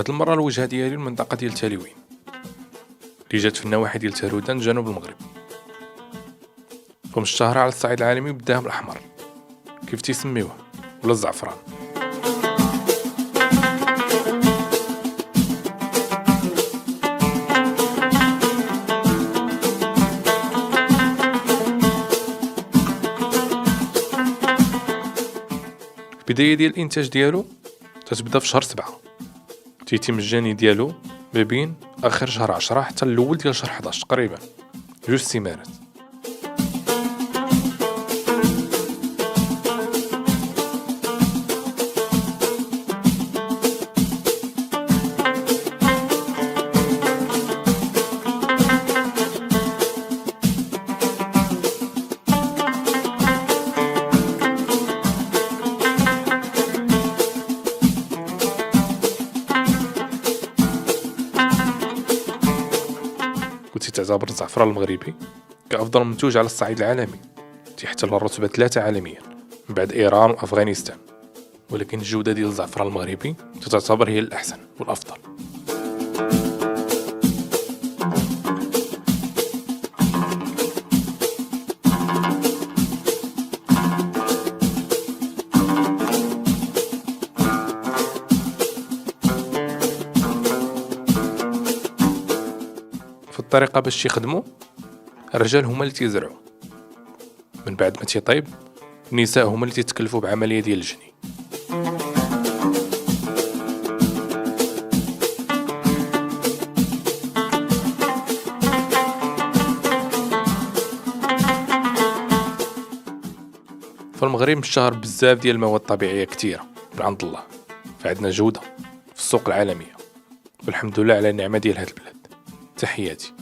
هاد المرة الوجهة ديالي المنطقة ديال تاليوين اللي جات في النواحي ديال تارودان جنوب المغرب. فم الشهر على الصعيد العالمي بالذهب الأحمر كيف تيسميوه ولا الزعفران. البداية ديال الانتاج ديالو تتبدا في شهر 7، تيتم الجني ديالو ما بين اخر شهر 10 حتى الاول ديال شهر 11 تقريبا 2 سيمانات. تعتبر الزعفران المغربي كأفضل منتوج على الصعيد العالمي، تيحتل الرتبة 3 عالميا من بعد إيران وأفغانستان، ولكن الجودة ديال الزعفران المغربي تعتبر هي الأحسن والأفضل. في الطريقة باش يخدموا، الرجال هما اللي تيزرعوا، من بعد ما تيطيب النساء هما اللي تيتكلفوا بعملية ديال الجني. فالمغرب مشتهر بزاف ديال المواد الطبيعية كتيرة من عند الله، فعندنا جودة في السوق العالمية، والحمد لله على النعمة ديال هاد البلاد. تحياتي.